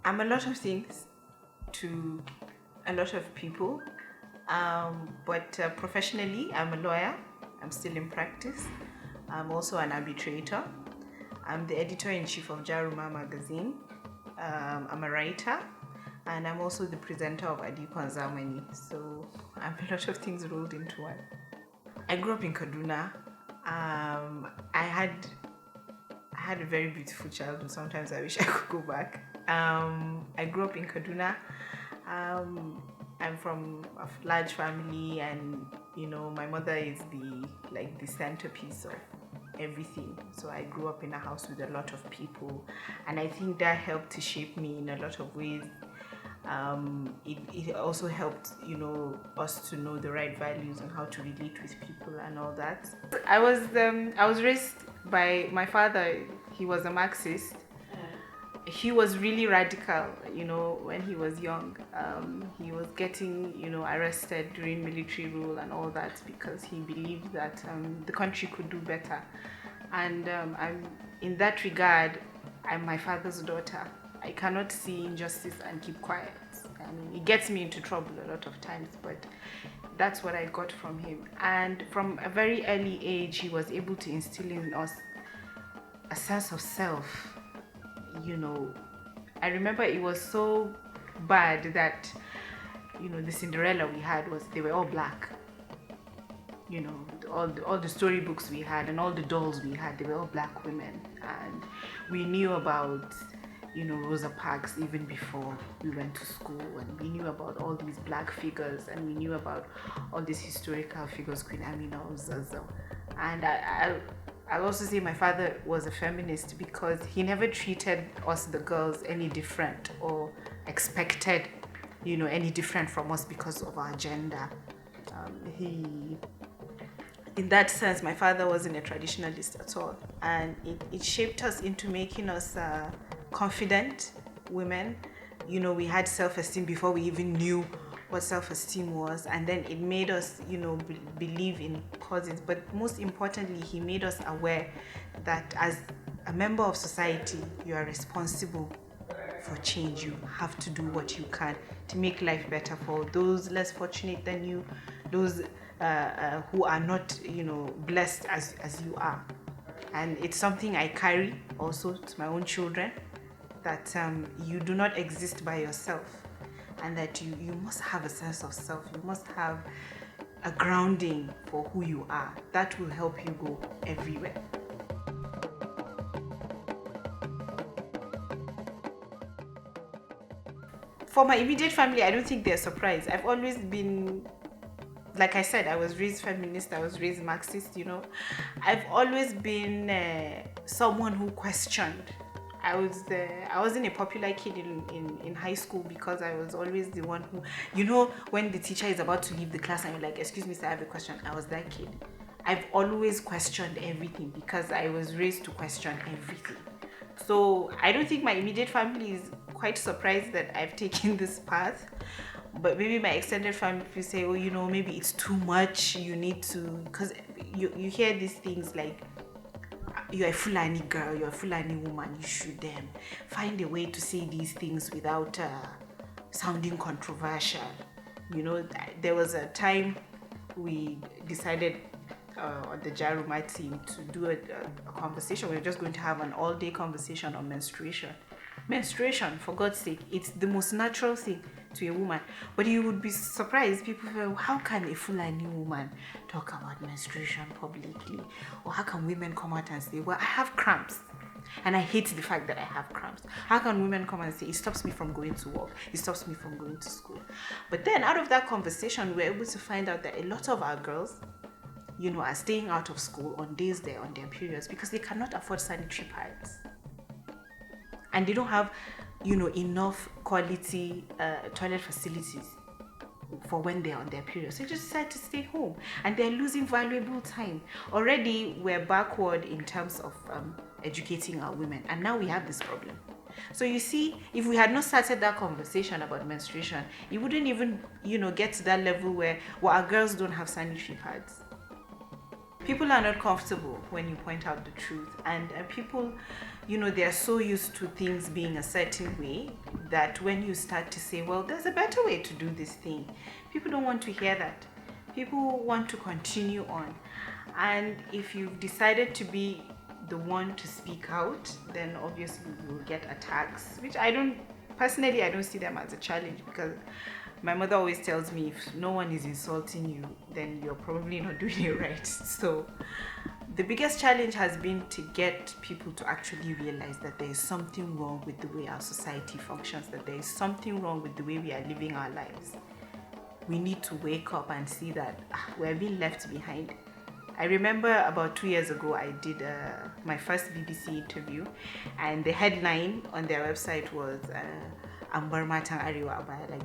I'm a lot of things to a lot of people, but professionally, I'm a lawyer. I'm still in practice. I'm also an arbitrator. I'm the editor-in-chief of Jaruma magazine. I'm a writer, and I'm also the presenter of Adikwa Zamani. So I'm a lot of things rolled into one. I grew up in Kaduna. I had a very beautiful childhood. Sometimes I wish I could go back. I grew up in Kaduna. I'm from a large family, and my mother is the centerpiece of everything. So I grew up in a house with a lot of people, and I think that helped to shape me in a lot of ways. It also helped us to know the right values and how to relate with people and all that. I was raised by my father. He was a Marxist. He was really radical, when he was young. He was getting, arrested during military rule and all that because he believed that the country could do better. And in that regard, I'm my father's daughter. I cannot see injustice and keep quiet. I mean, it gets me into trouble a lot of times, but that's what I got from him. And from a very early age, he was able to instill in us a sense of self. I remember it was so bad that the Cinderella we had they were all black. All the storybooks we had and all the dolls we had, they were all black women, and we knew about Rosa Parks even before we went to school, and we knew about all these black figures, and we knew about all these historical figures, Queen Amina, Zaza. And I'll also say my father was a feminist because he never treated us, the girls, any different or expected, any different from us because of our gender. In that sense, my father wasn't a traditionalist at all. And it shaped us into making us confident women. We had self-esteem before we even knew what self-esteem was, and then it made us believe in causes. But most importantly, he made us aware that as a member of society, you are responsible for change. You have to do what you can to make life better for those less fortunate than you, those who are not blessed as you are. And it's something I carry also to my own children, that you do not exist by yourself, and that you must have a sense of self. You must have a grounding for who you are. That will help you go everywhere. For my immediate family, I don't think they're surprised. I've always been, like I said, I was raised feminist, I was raised Marxist, I've always been someone who questioned. I wasn't a popular kid in high school because I was always the one who, when the teacher is about to leave the class and you're like, excuse me, sir, I have a question. I was that kid. I've always questioned everything because I was raised to question everything. So I don't think my immediate family is quite surprised that I've taken this path. But maybe my extended family will say, oh, maybe it's too much. You need to, because you hear these things like, you're a Fulani girl, you're a Fulani woman, you should find a way to say these things without sounding controversial. There was a time we decided on the Jaruma team to do a conversation. We were just going to have an all-day conversation on menstruation. Menstruation, for God's sake, it's the most natural thing to a woman. But you would be surprised, people feel, how can a Fulani woman talk about menstruation publicly? Or how can women come out and say, well, I have cramps, and I hate the fact that I have cramps. How can women come and say, it stops me from going to work, it stops me from going to school? But then out of that conversation, we were able to find out that a lot of our girls, are staying out of school on days they're on their periods because they cannot afford sanitary pads. And they don't have, enough quality toilet facilities for when they're on their periods. So they just decide to stay home, and they're losing valuable time. Already, we're backward in terms of educating our women, and now we have this problem. So you see, if we had not started that conversation about menstruation, it wouldn't even, get to that level where our girls don't have sanitary pads. People are not comfortable when you point out the truth, and people, they are so used to things being a certain way that when you start to say, well, there's a better way to do this thing, people don't want to hear that. People want to continue on. And if you've decided to be the one to speak out, then obviously you will get attacks, which I don't see them as a challenge, because my mother always tells me, if no one is insulting you, then you're probably not doing it right. So the biggest challenge has been to get people to actually realize that there is something wrong with the way our society functions, that there is something wrong with the way we are living our lives. We need to wake up and see that we're being left behind. I remember about 2 years ago, I did my first BBC interview, and the headline on their website was Ambar Matan Arewa, like,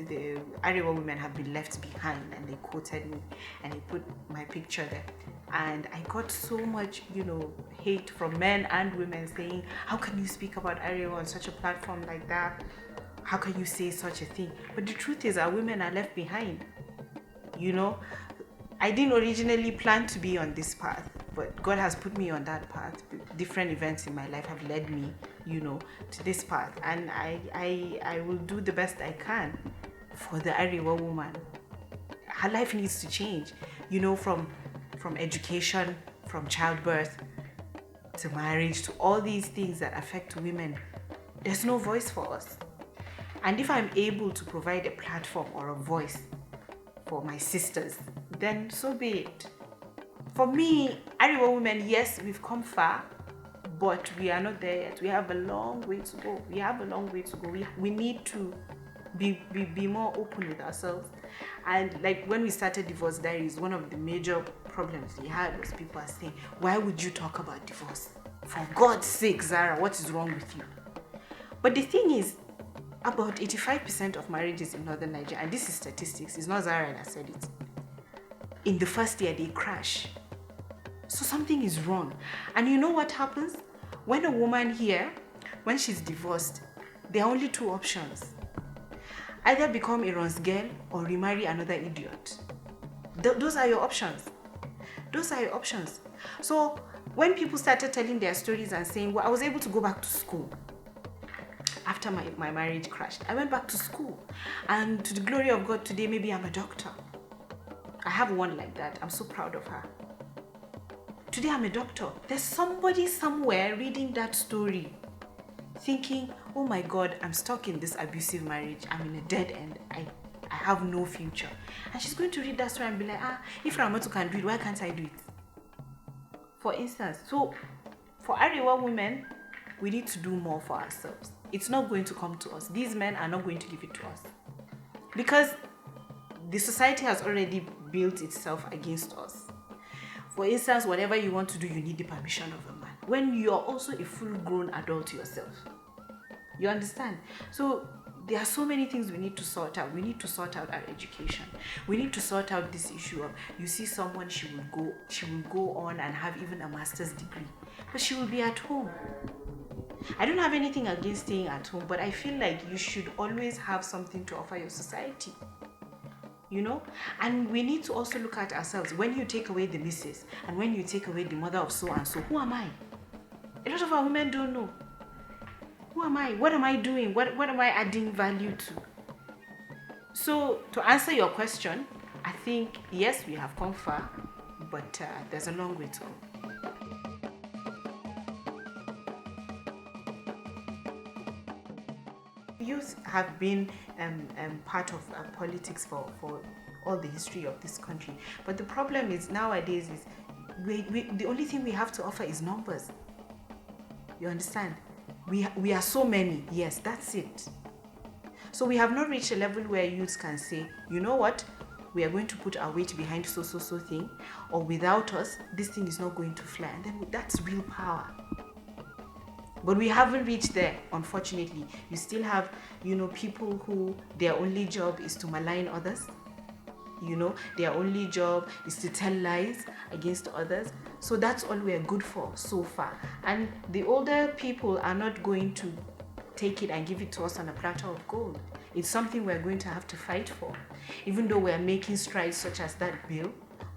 the Arewa women have been left behind, and they quoted me and they put my picture there. And I got so much, hate from men and women saying, how can you speak about Arewa on such a platform like that? How can you say such a thing? But the truth is, our women are left behind. I didn't originally plan to be on this path, but God has put me on that path. Different events in my life have led me, to this path. And I will do the best I can for the Arewa woman. Her life needs to change, from education, from childbirth, to marriage, to all these things that affect women. There's no voice for us. And if I'm able to provide a platform or a voice for my sisters, then so be it. For me, Arewa women, yes, we've come far, but we are not there yet. We have a long way to go. We need to be more open with ourselves. And like when we started Divorce Diaries, one of the major problems we had was people are saying, why would you talk about divorce? For God's sake, Zara, what is wrong with you? But the thing is, about 85% of marriages in northern Nigeria, and this is statistics, it's not Zara that said it, in the first year they crash. So something is wrong. And you know what happens? When a woman here, when she's divorced, there are only two options. Either become a runs girl or remarry another idiot. Those are your options. So when people started telling their stories and saying, well, I was able to go back to school after my marriage crashed. I went back to school, and to the glory of God, today maybe I'm a doctor. I have one like that. I'm so proud of her. Today I'm a doctor. There's somebody somewhere reading that story thinking, oh my God, I'm stuck in this abusive marriage. I'm in a dead end. I have no future. And she's going to read that story and be like, if Ramatu can do it, why can't I do it? For instance, so for Arewa women, we need to do more for ourselves. It's not going to come to us. These men are not going to give it to us. Because the society has already built itself against us. For instance, whatever you want to do, you need the permission of a man. When you are also a full-grown adult yourself. You understand? So there are so many things we need to sort out. We need to sort out our education. We need to sort out this issue of, you see someone, she will go on and have even a master's degree, but she will be at home. I don't have anything against staying at home, but I feel like you should always have something to offer your society. And we need to also look at ourselves. When you take away the missus and when you take away the mother of so and so, who am I? A lot of our women don't know. Who am I? What am I doing? What am I adding value to? So to answer your question, I think yes, we have come far, but there's a long way to go. Youth have been part of politics for all the history of this country. But the problem is nowadays is the only thing we have to offer is numbers. You understand? We are so many. Yes, that's it. So we have not reached a level where youths can say, you know what? We are going to put our weight behind so thing, or without us, this thing is not going to fly. And then that's real power. But we haven't reached there, unfortunately. You still have, people who their only job is to malign others. Their only job is to tell lies against others. So that's all we're good for so far. And the older people are not going to take it and give it to us on a platter of gold. It's something we're going to have to fight for. Even though we're making strides such as that bill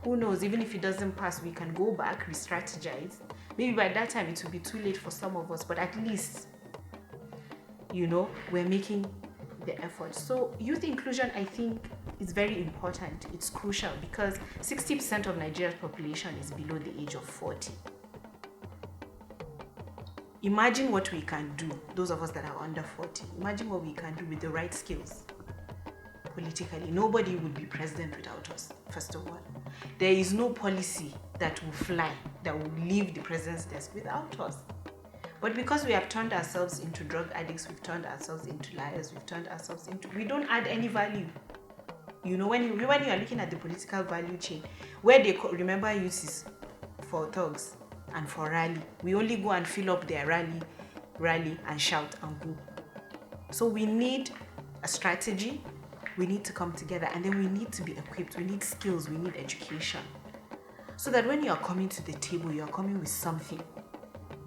Who knows, even if it doesn't pass, we can go back, re-strategize. Maybe by that time it will be too late for some of us, but at least, we're making the effort. So youth inclusion, I think, is very important. It's crucial because 60% of Nigeria's population is below the age of 40. Imagine what we can do, those of us that are under 40. Imagine what we can do with the right skills politically. Nobody would be president without us, first of all. There is no policy that will fly, that will leave the president's desk without us. But because we have turned ourselves into drug addicts, we've turned ourselves into liars, we don't add any value. When you are looking at the political value chain, where they remember youth is for thugs and for rally. We only go and fill up their rally and shout and go. So we need a strategy, we need to come together, and then we need to be equipped, we need skills, we need education. So that when you are coming to the table, you are coming with something.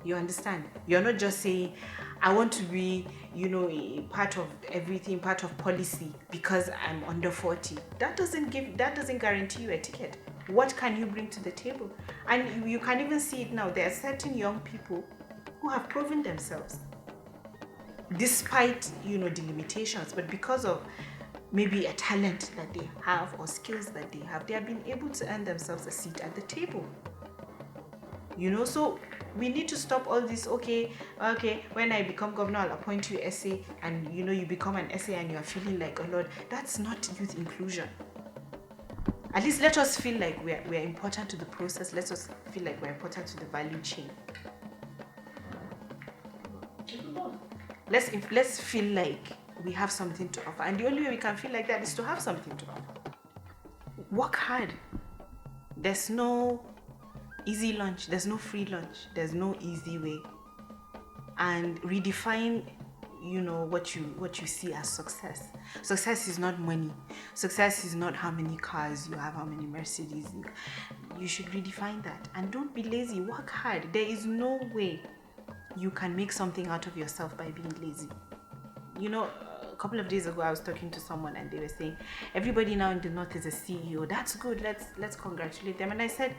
You understand? You're not just saying, I want to be, a part of everything, part of policy because I'm under 40. That doesn't guarantee you a ticket. What can you bring to the table? And you can even see it now. There are certain young people who have proven themselves despite, the limitations, but because of maybe a talent that they have or skills that they have been able to earn themselves a seat at the table. So we need to stop all this, okay, when I become governor, I'll appoint you SA, and you become an SA and you're feeling like, oh Lord, that's not youth inclusion. At least let us feel like we're important to the process. Let us feel like we're important to the value chain. Let's feel like we have something to offer. And the only way we can feel like that is to have something to offer. Work hard. There's no easy lunch. There's no free lunch. There's no easy way. And redefine, what you see as success. Success is not money. Success is not how many cars you have, how many Mercedes. You should redefine that. And don't be lazy. Work hard. There is no way you can make something out of yourself by being lazy. A couple of days ago, I was talking to someone and they were saying, everybody now in the North is a CEO. That's good. Let's congratulate them. And I said,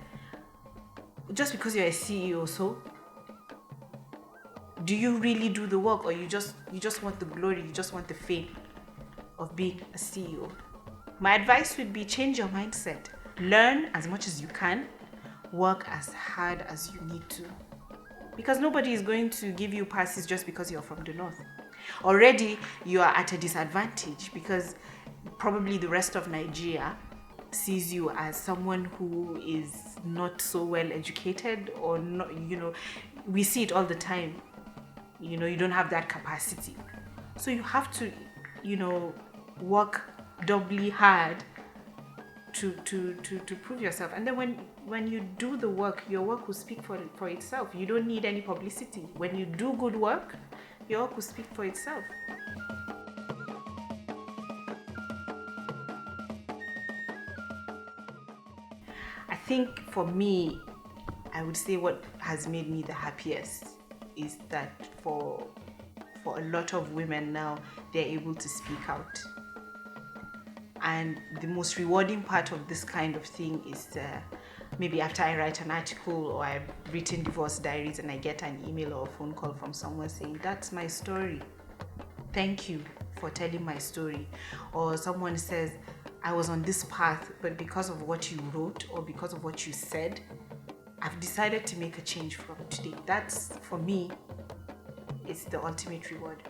just because you're a CEO, so do you really do the work, or you just want the glory, you just want the fame of being a CEO? My advice would be change your mindset. Learn as much as you can. Work as hard as you need to. Because nobody is going to give you passes just because you're from the North. Already you are at a disadvantage because probably the rest of Nigeria sees you as someone who is not so well educated, or not, we see it all the time. You don't have that capacity. So you have to, work doubly hard to prove yourself. And then when you do the work, your work will speak for itself. You don't need any publicity. When you do good work, your work will speak for itself. I think for me, I would say what has made me the happiest is that for a lot of women now, they're able to speak out. And the most rewarding part of this kind of thing is maybe after I write an article or I've written divorce diaries and I get an email or a phone call from someone saying, that's my story. Thank you for telling my story. Or someone says, I was on this path, but because of what you wrote or because of what you said, I've decided to make a change from today. That's, for me, it's the ultimate reward.